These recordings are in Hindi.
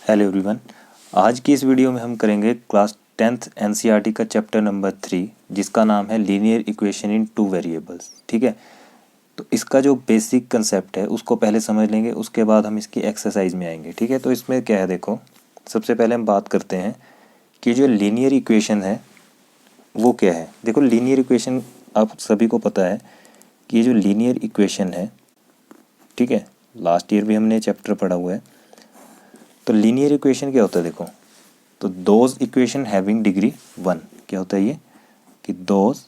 Hello everyone. आज की इस वीडियो में हम करेंगे क्लास 10th एनसीईआरटी का चैप्टर नंबर 3 जिसका नाम है linear equation in two variables. ठीक है, तो इसका जो बेसिक कंसेप्ट है उसको पहले समझ लेंगे, उसके बाद हम इसकी एक्सरसाइज में आएंगे। ठीक है, तो इसमें क्या है, देखो सबसे पहले हम बात करते हैं कि जो लीनियर इक्वेशन है वो क्या है। देखो लीनियर इक्वेशन आप सभी को पता है कि ये जो लीनियर इक्वेशन है, ठीक है, लास्ट ईयर भी हमने चैप्टर पढ़ा हुआ है। तो लीनियर इक्वेशन क्या होता है, देखो तो दोज इक्वेशन हैविंग डिग्री 1 क्या होता है ये कि दोज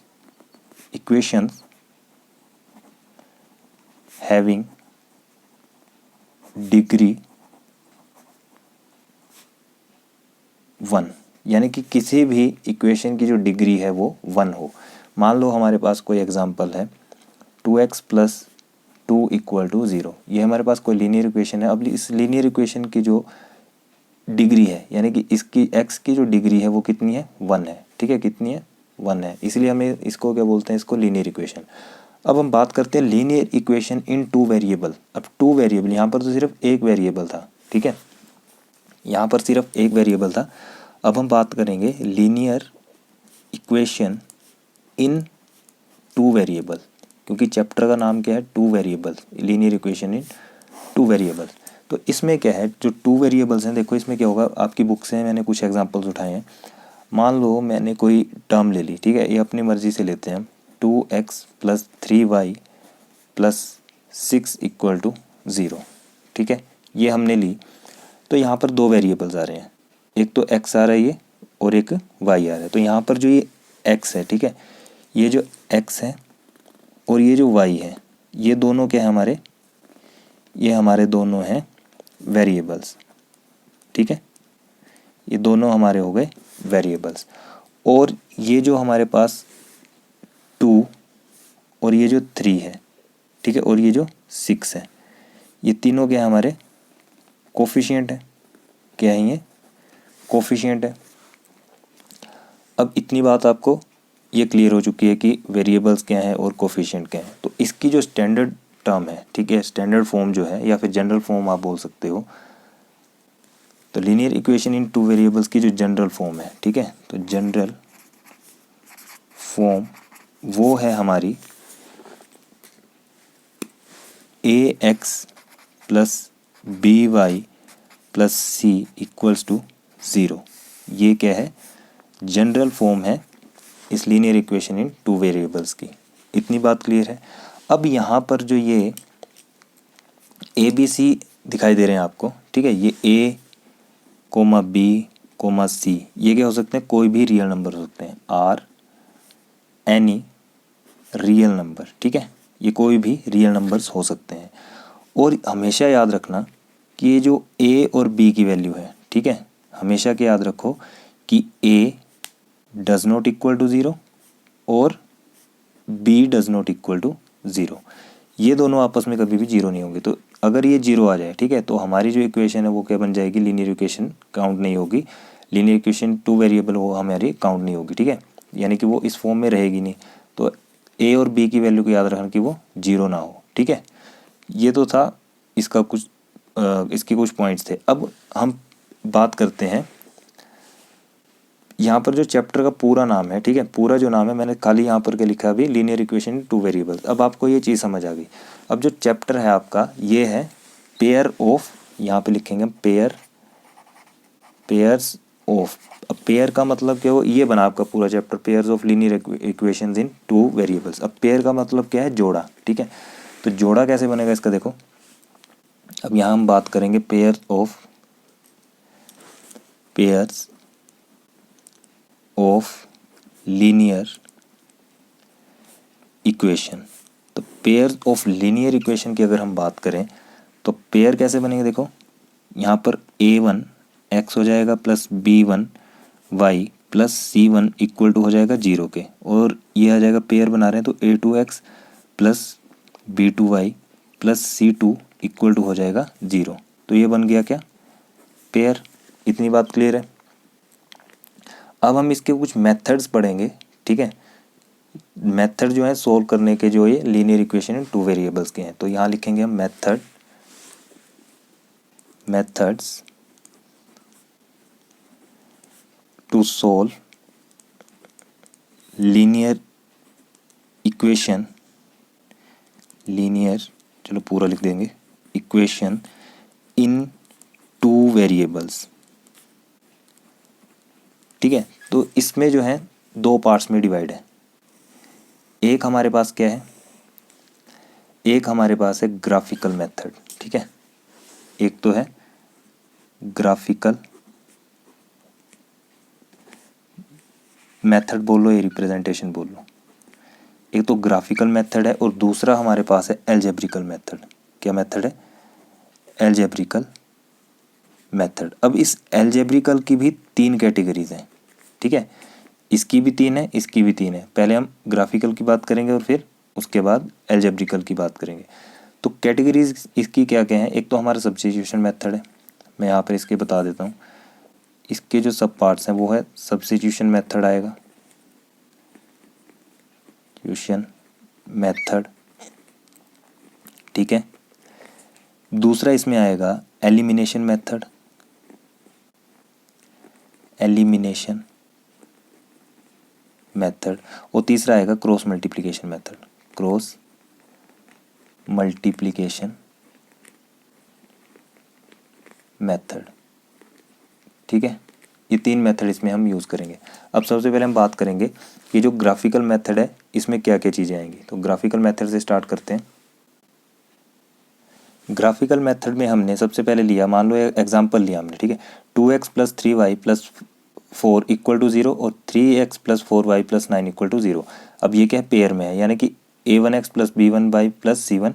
इक्वेशंस हैविंग डिग्री 1, यानी कि किसी भी इक्वेशन की जो डिग्री है वो 1 हो। मान लो हमारे पास कोई एग्जांपल है 2x + 2 = 0। ये हमारे पास कोई लीनियर इक्वेशन है। अब इस लीनियर इक्वेशन की जो डिग्री है, यानी कि इसकी x की जो डिग्री है वो कितनी है, 1 है। ठीक है, कितनी है, 1 है, इसलिए हमें इसको क्या बोलते हैं, इसको लीनियर इक्वेशन। अब हम बात करते हैं linear equation in two variable. अब टू वेरिएबल, यहाँ पर तो सिर्फ एक वेरिएबल था। ठीक है, यहाँ पर सिर्फ एक वेरिएबल था। अब हम बात करेंगे linear equation in two variable, क्योंकि चैप्टर का नाम क्या है, two variable, linear equation in two variable. तो इसमें क्या है, जो टू वेरिएबल्स हैं, देखो इसमें क्या होगा, आपकी बुक से मैंने कुछ एग्जांपल्स उठाए हैं। मान लो मैंने कोई टर्म ले ली, ठीक है, ये अपनी मर्जी से लेते हैं, 2x + 3y + 6 = 0। ठीक है, ये हमने ली। तो यहाँ पर दो वेरिएबल्स आ रहे हैं, एक तो x आ रहा है ये, और एक y आ रहा है। तो यहाँ पर जो ये x है, ठीक है, ये जो x है और ये जो y है, ये दोनों क्या है हमारे, ये हमारे दोनों हैं वेरिएबल्स। ठीक है, ये दोनों हमारे हो गए वेरिएबल्स। और ये जो हमारे पास 2 और ये जो 3 है, ठीक है, और ये जो 6 है, ये तीनों क्या है हमारे कोफिशिएंट है। क्या है ये, कोफिशिएंट है। अब इतनी बात आपको ये क्लियर हो चुकी है कि वेरिएबल्स क्या है और कोफिशिएंट क्या है। तो इसकी जो स्टैंडर्ड टर्म है, ठीक है, स्टैंडर्ड फॉर्म जो है, या फिर जनरल फॉर्म आप बोल सकते हो, तो linear equation in two variables की जो जनरल फॉर्म है, ठीक है, तो जनरल फॉर्म वो है हमारी ax + by + c = 0। ये क्या है, जनरल फॉर्म है इस linear equation in two variables की। इतनी बात क्लियर है। अब यहाँ पर जो ये ए बी सी दिखाई दे रहे हैं आपको, ठीक है, ये a, b, c, ये क्या हो सकते हैं, कोई भी रियल नंबर हो सकते हैं, आर एनी रियल नंबर। ठीक है, ये कोई भी रियल नंबर्स हो सकते हैं। और हमेशा याद रखना कि ये जो a और b की वैल्यू है, ठीक है, हमेशा के याद रखो कि a does not equal to 0 और b does not equal to 0। ये दोनों आपस में कभी भी 0 नहीं होंगे। तो अगर ये 0 आ जाए, ठीक है, तो हमारी जो इक्वेशन है वो क्या बन जाएगी, लीनियर इक्वेशन काउंट नहीं होगी। लीनियर इक्वेशन टू वेरिएबल वो हमारी काउंट नहीं होगी। ठीक है, यानी कि वो इस फॉर्म में रहेगी नहीं। तो a और b की वैल्यू को याद रखना कि वो 0 ना हो। ठीक है, ये तो था इसका कुछ इसके कुछ पॉइंट्स थे। अब हम बात करते हैं यहाँ पर जो चैप्टर का पूरा नाम है, ठीक है, पूरा जो नाम है मैंने खाली यहाँ पर क्या लिखा अभी, लीनियर इक्वेशन टू वेरिएबल्स। अब आपको ये चीज़ समझ आ गई। अब जो चैप्टर है आपका ये है पेयर ऑफ, यहाँ पे लिखेंगे हम पेयर्स ऑफ। अब पेयर का मतलब क्या हो, ये बना आपका पूरा chapter, pairs of linear equations in two variables. अब पेयर का मतलब क्या है, जोड़ा। ठीक है, तो जोड़ा कैसे बनेगा इसका, देखो अब यहाँ हम बात करेंगे पेयर्स ऑफ लीनियर इक्वेशन। तो पेयर ऑफ लीनियर इक्वेशन की अगर हम बात करें तो पेयर कैसे बनेंगे, देखो यहाँ पर a1 x हो जाएगा plus b1 y plus c1 equal to हो जाएगा 0 के, और ये आ जाएगा, पेयर बना रहे हैं तो a2x plus b2y plus c2 equal to हो जाएगा 0। तो ये बन गया क्या, पेयर। इतनी बात क्लियर है। अब हम इसके कुछ मेथड्स पढ़ेंगे। ठीक है, मेथड जो है सोल्व करने के, जो ये linear equation in two variables के हैं। तो यहाँ लिखेंगे हम methods to solve linear equation, linear चलो पूरा लिख देंगे, इक्वेशन इन टू वेरिएबल्स। ठीक है, तो इसमें जो है दो पार्ट्स में डिवाइड है। एक हमारे पास क्या है, एक हमारे पास है ग्राफिकल मेथड। ठीक है, एक तो है ग्राफिकल मेथड बोल लो या रिप्रेजेंटेशन बोल लो। एक तो ग्राफिकल मेथड है और दूसरा हमारे पास है एल्जेब्रिकल मेथड। क्या मेथड है? Algebraical method. अब इस एल्जेब्रिकल की भी तीन कैटेगरीज हैं। ठीक है, इसकी भी तीन है, इसकी भी तीन है। पहले हम ग्राफिकल की बात करेंगे और फिर उसके बाद एल्जेब्रिकल की बात करेंगे। तो कैटेगरीज इसकी क्या क्या है? एक तो हमारा सब्स्टिट्यूशन मेथड है, मैं यहाँ पर इसके बता देता हूँ। इसके जो सब पार्ट्स हैं वो है सब्स्टिट्यूशन मेथड आएगा, सब्स्टिट्यूशन मेथड। ठीक है, दूसरा इसमें आएगा एलिमिनेशन मेथड, एलिमिनेशन मेथड। और तीसरा आएगा cross multiplication method, cross multiplication method. ठीक है, ये तीन मेथड इसमें हम यूज़ करेंगे। अब सबसे पहले हम बात करेंगे कि जो ग्राफिकल मेथड है इसमें क्या क्या चीज़ें आएंगी। तो ग्राफिकल मेथड से स्टार्ट करते हैं। ग्राफिकल मेथड में हमने सबसे पहले लिया, मान लो एग्जांपल लिया हमने। ठीक है, 2x + 3y + 4 = 0 और 3x + 4y + 9 = 0। अब ये क्या है? पेयर में है, यानी कि a1x + b1y + c1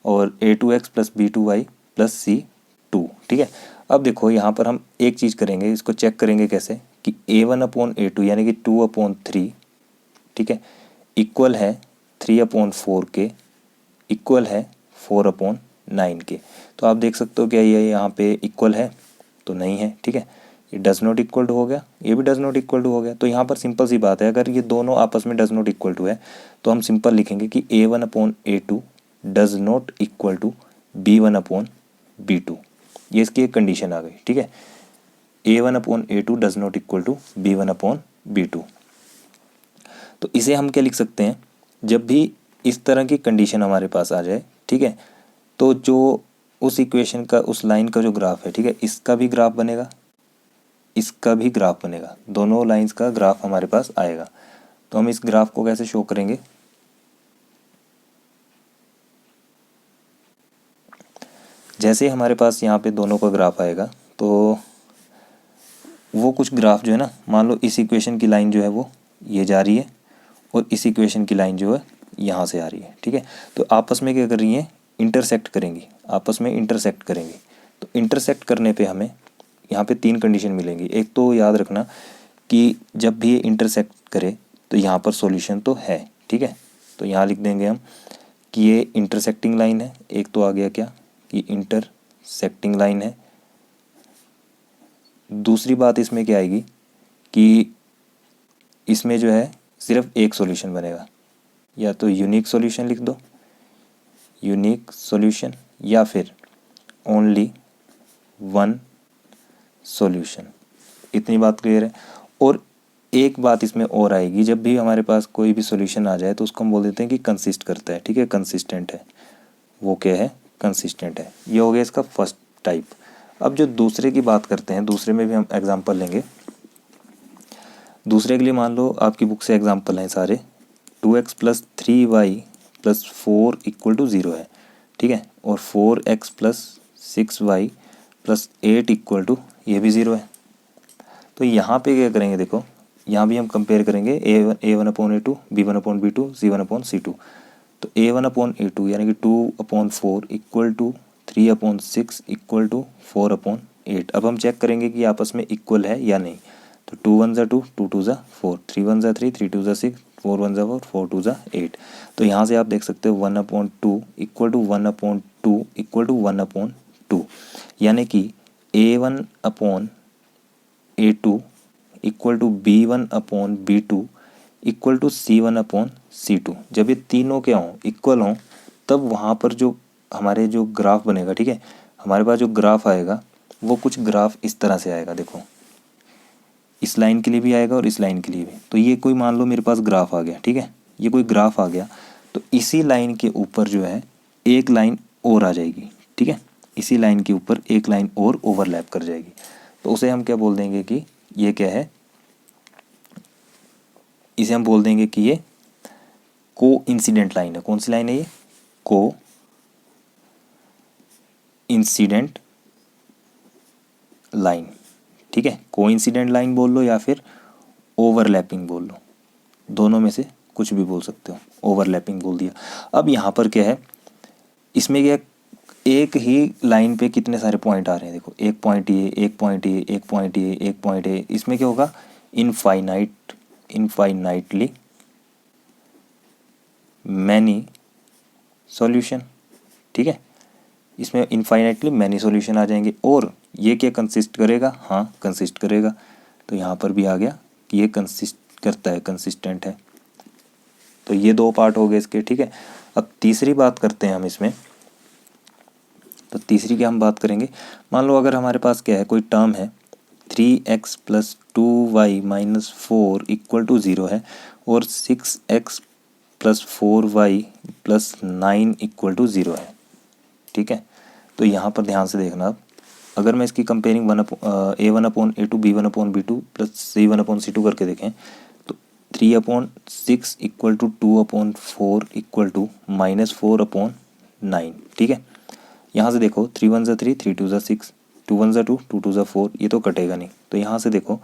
और a2x + b2y + c2। ठीक है, अब देखो यहाँ पर हम एक चीज़ करेंगे, इसको चेक करेंगे कैसे कि a1/a2 यानी कि 2/3, ठीक है, इक्वल है 3/4 के, इक्वल है 4/9 के। तो आप देख सकते हो क्या ये यहाँ पे इक्वल है? तो नहीं है। ठीक है, ये डज नॉट इक्वल टू हो गया, ये भी डज नॉट इक्वल टू हो गया। तो यहाँ पर सिंपल सी बात है, अगर ये दोनों आपस में डज नॉट इक्वल टू है तो हम सिंपल लिखेंगे कि a1/a2 does not equal to b1/b2। ये इसकी एक कंडीशन आ गई। ठीक है, a1/a2 does not equal to b1/b2। तो इसे हम क्या लिख सकते हैं? जब भी इस तरह की कंडीशन हमारे पास आ जाए, ठीक है, तो जो उस इक्वेशन का, उस लाइन का जो ग्राफ है, ठीक है, इसका भी ग्राफ बनेगा, इसका भी ग्राफ बनेगा, दोनों लाइंस का ग्राफ हमारे पास आएगा। तो हम इस ग्राफ को कैसे शो करेंगे? जैसे हमारे पास यहाँ पे दोनों का ग्राफ आएगा तो वो कुछ ग्राफ जो है ना, मान लो इस इक्वेशन की लाइन जो है वो ये जा रही है और इस इक्वेशन की लाइन जो है यहाँ से आ रही है। ठीक है, तो आपस में क्या कर रही है? इंटरसेक्ट करेंगी, आपस में इंटरसेक्ट करेंगी। तो इंटरसेक्ट करने पे हमें यहाँ पे तीन कंडीशन मिलेंगी। एक तो याद रखना कि जब भी ये इंटरसेक्ट करे तो यहाँ पर सॉल्यूशन तो है। ठीक है, तो यहाँ लिख देंगे हम कि ये इंटरसेक्टिंग लाइन है। एक तो आ गया क्या कि इंटरसेक्टिंग लाइन है। दूसरी बात इसमें क्या आएगी कि इसमें जो है सिर्फ एक सॉल्यूशन बनेगा, या तो यूनिक सॉल्यूशन लिख दो, यूनिक सॉल्यूशन, या फिर ओनली वन सॉल्यूशन। इतनी बात क्लियर है। और एक बात इसमें और आएगी, जब भी हमारे पास कोई भी सॉल्यूशन आ जाए तो उसको हम बोल देते हैं कि कंसिस्ट करता है। ठीक है, कंसिस्टेंट है। वो क्या है? कंसिस्टेंट है। ये हो गया इसका फर्स्ट टाइप। अब जो दूसरे की बात करते हैं, दूसरे में भी हम एग्जांपल लेंगे। दूसरे के लिए मान लो आपकी बुक से एग्जांपल हैं सारे। 2x + 3y + 4 = 0 है। ठीक है, और 4x + 6y + 8 = ये भी 0 है। तो यहाँ पे क्या करेंगे? देखो यहाँ भी हम कंपेयर करेंगे a1/a2, b1/b2, c1/c2। तो a1/a2 यानी कि 2/4 = 3/6 = 4/8। अब हम चेक करेंगे कि आपस में इक्वल है या नहीं। तो 2 1 ज़ा 2, 2 2 ज़ा 4, 3 1 ज़ा 3, 3 2 ज़ा 6, 4 1 ज़ा 4, 4 2 ज़ा 8। तो यहाँ से आप देख सकते हो 1/2 = 1/2 = 1/2, यानी कि a1/a2 = b1/b2 = c1/c2। जब ये तीनों क्या हों? इक्वल हों, तब वहाँ पर जो हमारे जो ग्राफ बनेगा, ठीक है, हमारे पास जो ग्राफ आएगा वो कुछ ग्राफ इस तरह से आएगा। देखो इस लाइन के लिए भी आएगा और इस लाइन के लिए भी। तो ये कोई मान लो मेरे पास ग्राफ आ गया, ठीक है, ये कोई ग्राफ आ गया, तो इसी लाइन के ऊपर जो है एक लाइन और आ जाएगी, ठीक है, इसी लाइन के ऊपर एक लाइन और ओवरलैप कर जाएगी। तो उसे हम क्या बोल देंगे कि ये क्या है, इसे हम बोल देंगे कि ये को इंसिडेंट लाइन है। कौन सी लाइन है ये? को इंसिडेंट लाइन, ठीक है, को इंसिडेंट लाइन बोल लो या फिर ओवरलैपिंग बोल लो, दोनों में से कुछ भी बोल सकते हो। ओवरलैपिंग बोल दिया। अब यहाँ पर क्या है, इसमें क्या, एक ही लाइन पे कितने सारे पॉइंट आ रहे हैं, देखो, एक पॉइंट ये, एक पॉइंट ये, एक पॉइंट ये, एक पॉइंट ये। इसमें क्या होगा, इनफाइनाइटली मैनी सॉल्यूशन, ठीक है, इसमें इनफाइनाइटली मैनी सॉल्यूशन आ जाएंगे। और ये क्या कंसिस्ट करेगा, हाँ कंसिस्ट करेगा। तो यहाँ पर भी आ गया कि ये कंसिस्ट करता है, कंसिस्टेंट है। तो ये दो पार्ट हो गए इसके, ठीक है। अब तीसरी बात करते हैं हम इसमें। तो तीसरी क्या हम बात करेंगे, मान लो अगर हमारे पास क्या है, कोई टर्म है 3x + 2y - 4 = 0 है और 6x + 4y + 9 = 0 है, ठीक है। तो यहाँ पर ध्यान से देखना। अब अगर मैं इसकी कंपेयरिंग a1/a2 b1/b2 + c1/c2 करके देखें, तो 3/6 = 2/4 = -4/9, ठीक है। यहाँ से देखो 3 1 ज़ा 3, 3 2 ज़ा 6, 2 1 ज़ा 2, 2 2 ज़ा 4, ये तो कटेगा नहीं। तो यहाँ से देखो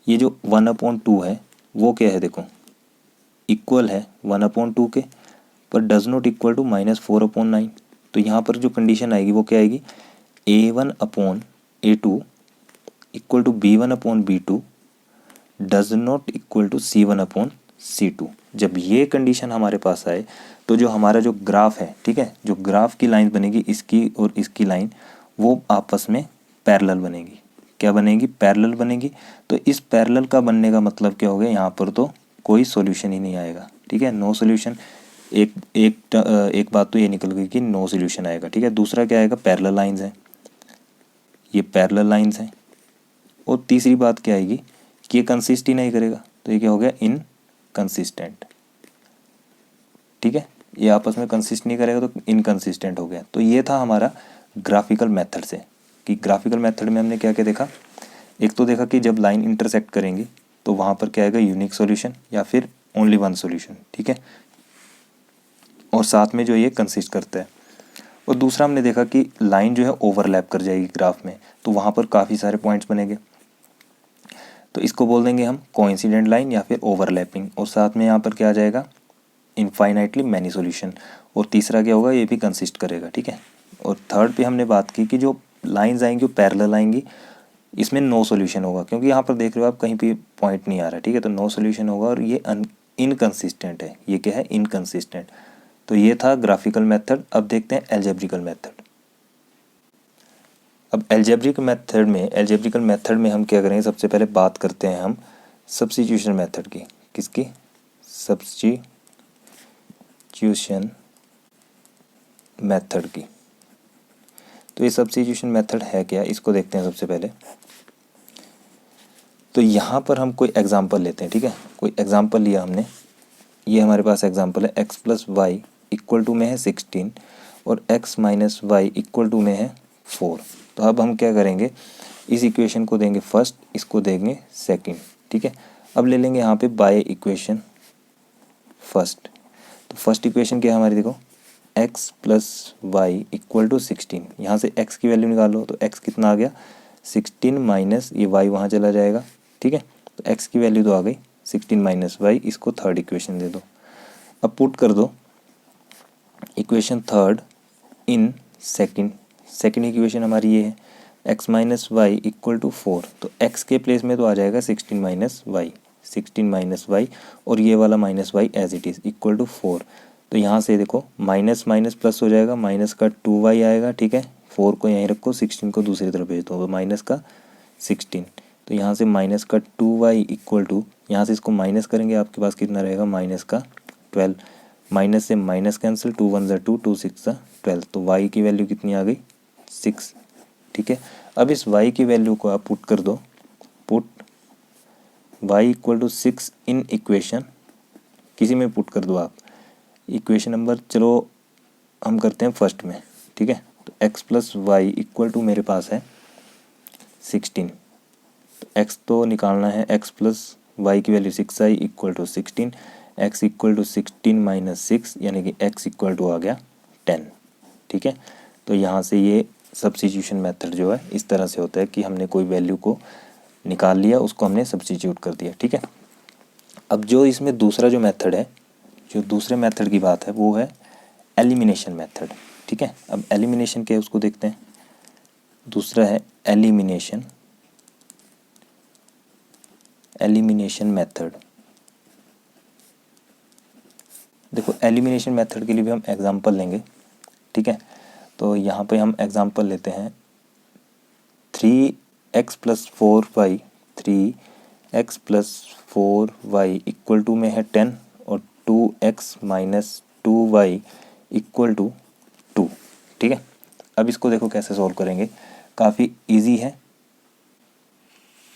ये जो 1/2 है वो क्या है, देखो इक्वल है 1/2 के, पर डज नॉट इक्वल टू -4/9। तो यहाँ पर जो कंडीशन आएगी वो क्या आएगी, a1/a2 = b1/b2 does not equal to c1/c2। जब ये कंडीशन हमारे पास आए तो जो हमारा जो ग्राफ है, ठीक है, जो ग्राफ की लाइन बनेगी, इसकी और इसकी लाइन, वो आपस में पैरेलल बनेगी। क्या बनेगी, पैरेलल बनेगी। तो इस पैरेलल का बनने का मतलब क्या हो गया, यहाँ पर तो कोई सॉल्यूशन ही नहीं आएगा, ठीक है, नो सॉल्यूशन। एक बात तो ये निकल गई कि नो सॉल्यूशन आएगा, ठीक है। दूसरा क्या आएगा, पैरेलल लाइंस हैं, ये पैरेलल लाइंस हैं। और तीसरी बात क्या आएगी कि ये कंसिस्ट ही नहीं करेगा। तो ये क्या हो गया, इनकंसिस्टेंट, ठीक है, ये आपस में कंसिस्ट नहीं करेगा तो इनकंसिस्टेंट हो गया। तो ये था हमारा ग्राफिकल मेथड से, कि ग्राफिकल मेथड में हमने क्या क्या देखा। एक तो देखा कि जब लाइन इंटरसेक्ट करेंगी तो वहाँ पर क्या आएगा, यूनिक सॉल्यूशन या फिर ओनली वन सॉल्यूशन, ठीक है, और साथ में जो ये कंसिस्ट करता है। और दूसरा हमने देखा कि लाइन जो है ओवरलैप कर जाएगी ग्राफ में, तो वहाँ पर काफ़ी सारे पॉइंट्स बनेंगे। तो इसको बोल देंगे हम कोइंसिडेंट लाइन या फिर ओवरलैपिंग। और साथ में यहाँ पर क्या आ जाएगा, इनफाइनाइटली मैनी सॉल्यूशन। और तीसरा क्या होगा, ये भी कंसिस्ट करेगा, ठीक है। और थर्ड पे हमने बात की कि जो लाइंस आएंगी वो पैरेलल आएंगी, इसमें नो सॉल्यूशन होगा, क्योंकि यहाँ पर देख रहे हो आप कहीं पे पॉइंट नहीं आ रहा, ठीक है, तो नो सॉल्यूशन होगा। और ये इनकंसिस्टेंट है, ये क्या है, इनकंसिस्टेंट। तो ये था ग्राफिकल मेथड। अब देखते हैं एल्जेब्रिकल मेथड। अब एल्जेब्रिकल मेथड में हम क्या करेंगे, सबसे पहले बात करते हैं हम सब्स्टिट्यूशन मेथड की। किसकी, सब्स्टिट्यूशन मेथड की। तो ये सब्स्टिट्यूशन मेथड है क्या, इसको देखते हैं सबसे पहले। तो यहाँ पर हम कोई एग्जांपल लेते हैं, ठीक है, कोई एग्जांपल लिया हमने। ये हमारे पास एग्जांपल है, x + y = में है 16 और x - y = में है 4। तो अब हम क्या करेंगे, इस इक्वेशन को देंगे फर्स्ट, इसको देंगे सेकंड, ठीक है। अब ले लेंगे यहाँ पे बाय इक्वेशन फर्स्ट। तो फर्स्ट इक्वेशन क्या है हमारी, देखो x + y = 16। यहाँ से x की वैल्यू निकालो, तो x कितना आ गया, 16 माइनस ये y वहाँ चला जाएगा, ठीक है। तो x की वैल्यू तो आ गई 16 - y। इसको थर्ड इक्वेशन दे दो। अब पुट कर दो equation third in second equation हमारी ये है, x - y = 4। तो x के प्लेस में तो आ जाएगा 16 - y, और ये वाला -y as it is equal to 4। तो यहाँ से देखो माइनस माइनस प्लस हो जाएगा, माइनस का 2y आएगा, ठीक है। 4 को यहीं रखो, 16 को दूसरी तरफ भेज दो, तो माइनस का 16। तो यहाँ से माइनस का 2y इक्वल टू, यहाँ से इसको माइनस करेंगे, आपके पास कितना रहेगा, माइनस का 12। माइनस से माइनस कैंसिल, 2 1 ज़ा 2, 2 6 ज़ा 12। तो y की वैल्यू कितनी आ गई, 6, ठीक है। अब इस y की वैल्यू को आप पुट कर दो, put y equal to 6 in equation किसी में पुट कर दो आप। इक्वेशन नंबर चलो हम करते हैं फर्स्ट में, ठीक है। तो x plus y equal to मेरे पास है 16। तो x तो निकालना है, x प्लस वाई की value 6i equal to 16, x equal to 16 minus 6 यानी कि x इक्वल टू आ गया 10, ठीक है। तो यहाँ से ये सब्स्टिट्यूशन मेथड जो है इस तरह से होता है कि हमने कोई वैल्यू को निकाल लिया, उसको हमने सब्स्टिट्यूट कर दिया, ठीक है। अब जो इसमें दूसरा जो मेथड है, जो दूसरे मेथड की बात है वो है एलिमिनेशन मेथड, ठीक है। अब एलिमिनेशन क्या है उसको देखते हैं। दूसरा है एलिमिनेशन मेथड। देखो एलिमिनेशन मेथड के लिए भी हम एग्जांपल लेंगे, ठीक है। तो यहाँ पे हम एग्जांपल लेते हैं 3x plus 4y, 3x plus 4y equal to में है 10 और 2x minus 2y equal to 2, ठीक है। अब इसको देखो कैसे सॉल्व करेंगे, काफ़ी इजी है।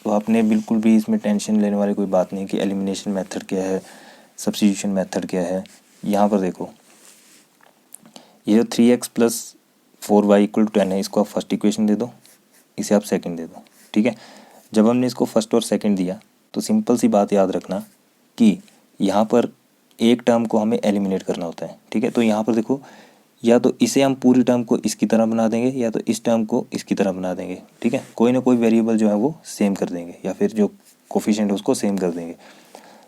तो आपने बिल्कुल भी इसमें टेंशन लेने वाली कोई बात नहीं कि एलिमिनेशन मेथड क्या है, सब्स्टिट्यूशन मेथड क्या है। यहाँ पर देखो ये जो 3x plus 4y equal to 10 है, इसको आप फर्स्ट इक्वेशन दे दो, इसे आप सेकंड दे दो, ठीक है। जब हमने इसको फर्स्ट और सेकंड दिया तो सिंपल सी बात याद रखना कि यहाँ पर एक टर्म को हमें एलिमिनेट करना होता है, ठीक है। तो यहाँ पर देखो या तो इसे हम पूरी टर्म को इसकी तरह बना देंगे या तो इस टर्म को इसकी तरह बना देंगे, ठीक है। कोई ना कोई वेरिएबल जो है वो सेम कर देंगे या फिर जो कोफिशिएंट है उसको सेम कर देंगे।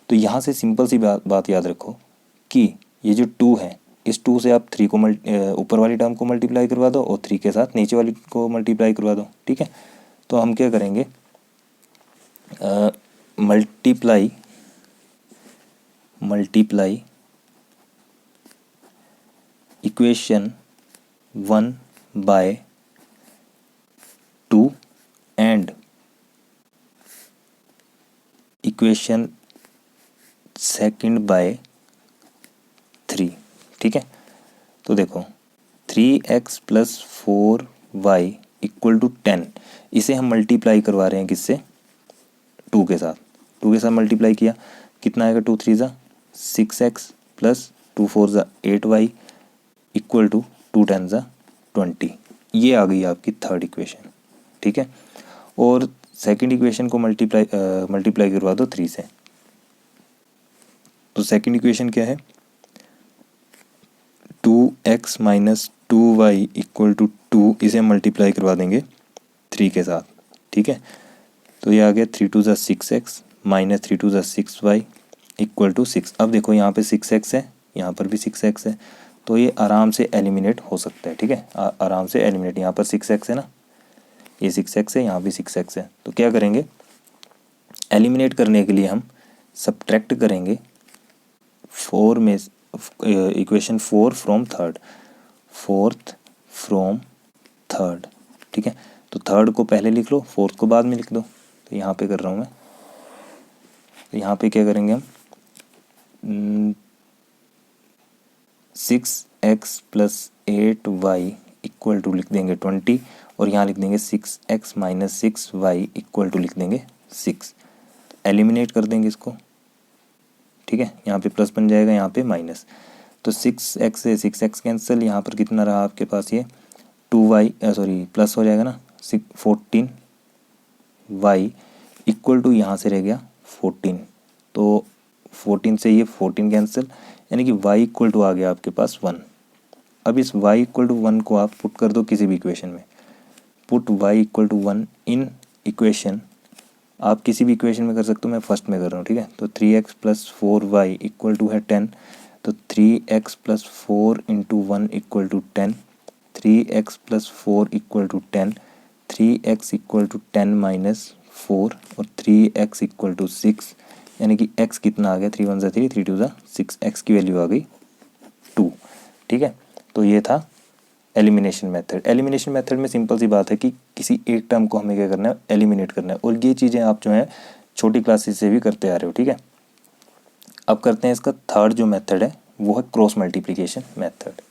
तो यहाँ से सिंपल सी बात याद रखो कि ये जो 2 है, इस 2 से आप 3 को ऊपर वाली टर्म को मल्टीप्लाई करवा दो और 3 के साथ नीचे वाली को मल्टीप्लाई करवा दो, ठीक है। तो हम क्या करेंगे, multiply equation 1 by 2 and equation second by 3, ठीक है। तो देखो 3x plus 4y equal to 10, इसे हम मल्टीप्लाई करवा रहे हैं किससे, 2 के साथ। 2 के साथ मल्टीप्लाई किया कितना आएगा, 2 3 ज़ा 6x प्लस 2 4 ज़ा 8y इक्वल टू 2 10 ज़ा 20। ये आ गई आपकी थर्ड इक्वेशन, ठीक है। और सेकंड इक्वेशन को मल्टीप्लाई करवा दो 3 से। तो सेकंड इक्वेशन क्या है, 2x minus 2y equal to 2, इसे मल्टीप्लाई करवा देंगे 3 के साथ, ठीक है। तो ये आ गया 3 2 ज़ा 6x माइनस 3 2 ज़ा 6y इक्वल टू 6। अब देखो यहाँ पे 6x है, यहाँ पर भी 6x है, तो ये आराम से एलिमिनेट हो सकता है, ठीक है। आराम से एलिमिनेट, यहाँ पर 6x है ना, ये 6x है, यहाँ भी 6x है। तो क्या करेंगे, एलिमिनेट करने के लिए हम सब्ट्रैक्ट करेंगे 4 में equation 4 from third, fourth from third, ठीक है। तो थर्ड को पहले लिख लो, फोर्थ को बाद में लिख दो। तो यहाँ पे कर रहा हूँ मैं, तो यहाँ पे क्या करेंगे हम, 6x plus 8y equal to लिख देंगे 20 और यहाँ लिख देंगे 6x minus 6y equal to लिख देंगे 6। एलिमिनेट कर देंगे इसको, ठीक है। यहाँ पे प्लस बन जाएगा, यहाँ पे माइनस। तो 6x से 6x कैंसिल, यहाँ पर कितना रहा आपके पास, ये 2y प्लस हो जाएगा ना, 14y इक्वल टू यहाँ से रह गया 14। तो 14 से ये 14 कैंसिल, यानी कि y इक्वल टू आ गया आपके पास 1। अब इस y इक्वल टू 1 को आप पुट कर दो किसी भी इक्वेशन में, put y equal to 1 in equation, आप किसी भी इक्वेशन में कर सकते हो, मैं फर्स्ट में कर रहा हूँ, ठीक है। तो 3x plus 4y equal to है 10, तो 3x plus 4 into 1 equal to 10, 3x plus 4 equal to 10, 3x equal to 10 minus 4 और 3x इक्वल टू 6, यानी कि x कितना आ गया, 3 1 ज़ा 3, 3 2 ज़ा 6, x की वैल्यू आ गई 2, ठीक है। तो ये था एलिमिनेशन मेथड। एलिमिनेशन मेथड में सिंपल सी बात है कि किसी एक टर्म को हमें क्या करना है, एलिमिनेट करना है। और ये चीज़ें आप जो है छोटी क्लासेस से भी करते आ रहे हो, ठीक है। अब करते हैं इसका थर्ड जो मेथड है, वो है क्रॉस मल्टीप्लिकेशन मेथड।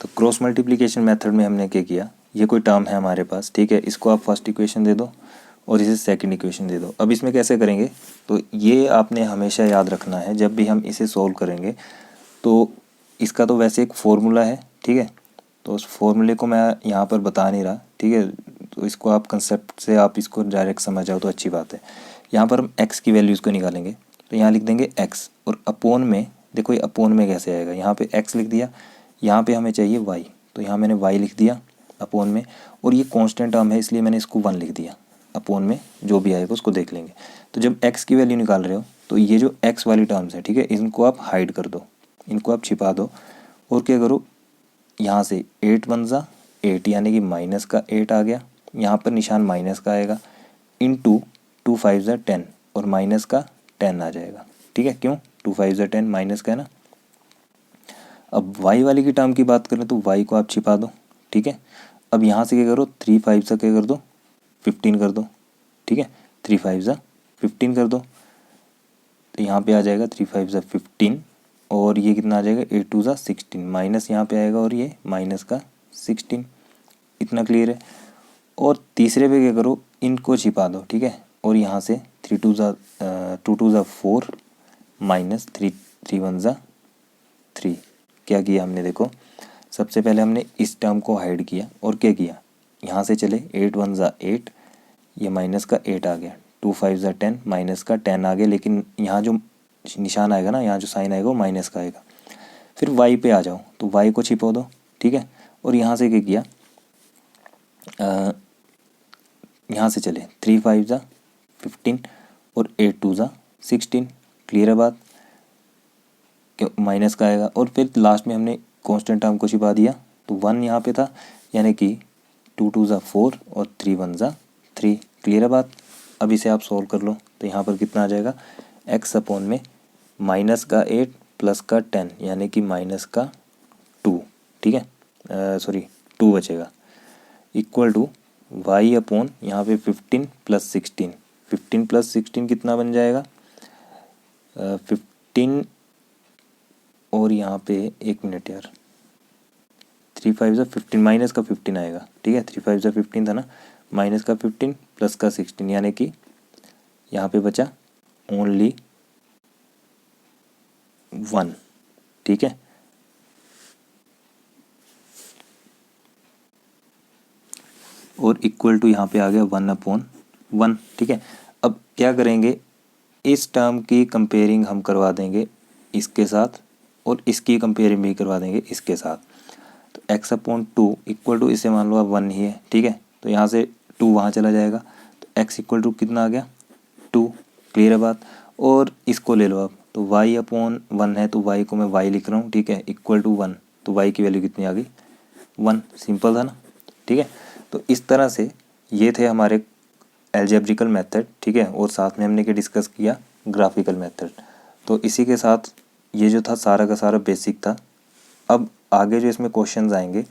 तो क्रॉस मल्टीप्लिकेशन मेथड में हमने क्या किया, ये कोई टर्म है हमारे पास, ठीक है। इसको आप फर्स्ट इक्वेशन दे दो और इसे सेकंड इक्वेशन दे दो। अब इसमें कैसे करेंगे, तो ये आपने हमेशा याद रखना है जब भी हम इसे सॉल्व करेंगे। तो इसका तो वैसे एक फॉर्मूला है, ठीक है, तो उस फॉर्मूले को मैं यहाँ पर बता नहीं रहा, ठीक है, तो इसको आप कंसेप्ट से आप इसको डायरेक्ट समझ जाओ तो अच्छी बात है। यहाँ पर हम x की वैल्यूज़ को निकालेंगे, तो यहाँ लिख देंगे x और अपोन में, देखो ये अपोन में कैसे आएगा, यहाँ पे x लिख दिया, यहाँ पे हमें चाहिए y, तो यहाँ मैंने y लिख दिया अपोन में, और ये कांस्टेंट टर्म है इसलिए मैंने इसको 1 लिख दिया, अपोन में जो भी आएगा उसको देख लेंगे। तो जब x की वैल्यू निकाल रहे हो तो ये जो x वाली टर्म्स है, ठीक है, इनको आप हाइड कर दो, इनको आप छिपा दो, और क्या करो, यहाँ से 8 1 ज़ा 8 यानी कि माइनस का 8 आ गया, यहाँ पर निशान माइनस का आएगा, इनटू 2 5 ज़ा 10 और माइनस का 10 आ जाएगा, ठीक है, क्यों 2 5 ज़ा 10 माइनस का है ना। अब y वाली की टर्म की बात करें तो y को आप छिपा दो, ठीक है। अब यहाँ से क्या करो, 3 5 ज़ा क्या कर दो 15 कर दो, ठीक है, 3 5 ज़ा 15 कर दो, तो यहाँ पे आ जाएगा 3 5 ज़ा 15, और ये कितना आ जाएगा 8 2 ज़ा 16, माइनस यहाँ पे आएगा और ये माइनस का 16, इतना क्लियर है। और तीसरे पे क्या करो, इनको छिपा दो, ठीक है, और यहाँ से 3 2 ज़ा 2 2 ज़ा 4 माइनस 3 3 1 ज़ा 3। क्या किया हमने, देखो सबसे पहले हमने इस टर्म को हाइड किया, और क्या किया, यहाँ से चले 8 1 ज़ा 8, ये माइनस का 8 आ गया, 2 5 ज़ा 10 माइनस का 10 आ गया, लेकिन यहाँ जो निशान आएगा ना, यहाँ जो साइन आएगा वो माइनस का आएगा। फिर y पे आ जाओ, तो y को छिपा दो, ठीक है, और यहाँ से क्या किया, यहाँ से चले 3 5 ज़ा 15 और 8 2 ज़ा 16, क्लियर है बात, क्यों माइनस का आएगा। और फिर लास्ट में हमने कांस्टेंट टर्म को छिपा दिया, तो 1 यहाँ पे था, यानी कि 2 2 ज़ा 4 और 3 1 ज़ा 3, क्लियर है बात। अब इसे आप सॉल्व कर लो, तो यहाँ पर कितना आ जाएगा, x अपोन में माइनस का 8 प्लस का 10 यानी कि माइनस का 2, ठीक है, सॉरी 2 बचेगा, इक्वल टू y अपोन यहाँ पे 15 प्लस 16, 15 प्लस 16 कितना बन जाएगा, 15 और यहाँ पे 1 मिनट यार, 3 5 ज़ा 15 माइनस का 15 आएगा, ठीक है, 3 5 ज़ा 15 था ना, माइनस का 15 प्लस का 16 यानी कि यहाँ पे बचा ओनली 1, ठीक है। और इक्वल टू यहाँ पे आ गया 1 अपोन 1, ठीक है। अब क्या करेंगे, इस टर्म की कंपेयरिंग हम करवा देंगे इसके साथ, और इसकी कंपेयरिंग भी करवा देंगे इसके साथ। तो x अपोन 2 इक्वल टू, इसे मान लो अब 1 ही है, ठीक है, तो यहाँ से 2 वहाँ चला जाएगा, तो x इक्वल टू कितना आ गया 2, क्लियर है बात। और इसको ले लो अब, तो y अपोन 1 है, तो y को मैं y लिख रहा हूँ, ठीक है, इक्वल टू 1, तो y की वैल्यू कितनी आ गई 1, सिंपल था ना, ठीक है। तो इस तरह से ये थे हमारे एल्जेब्रिकल मेथड, ठीक है, और साथ में हमने क्या डिस्कस किया, ग्राफिकल मेथड। तो इसी के साथ ये जो था सारा का सारा बेसिक था। अब आगे जो इसमें क्वेश्चंस आएंगे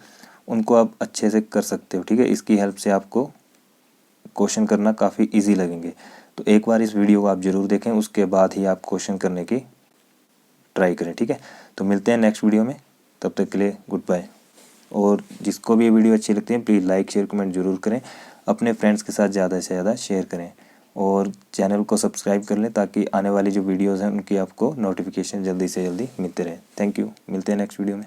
उनको आप अच्छे से कर सकते हो, ठीक है, इसकी हेल्प से आपको क्वेश्चन करना काफ़ी इजी लगेंगे। तो एक बार इस वीडियो को आप ज़रूर देखें, उसके बाद ही आप क्वेश्चन करने की ट्राई करें, ठीक है। तो मिलते हैं नेक्स्ट वीडियो में, तब तक के लिए गुड बाय। और जिसको भी ये वीडियो अच्छी लगती है प्लीज़ लाइक शेयर कमेंट ज़रूर करें, अपने फ्रेंड्स के साथ ज़्यादा से ज़्यादा शेयर करें, और चैनल को सब्सक्राइब कर लें ताकि आने वाली जो वीडियोज़ हैं उनकी आपको नोटिफिकेशन जल्दी से जल्दी मिलते रहे। थैंक यू, मिलते हैं नेक्स्ट वीडियो में।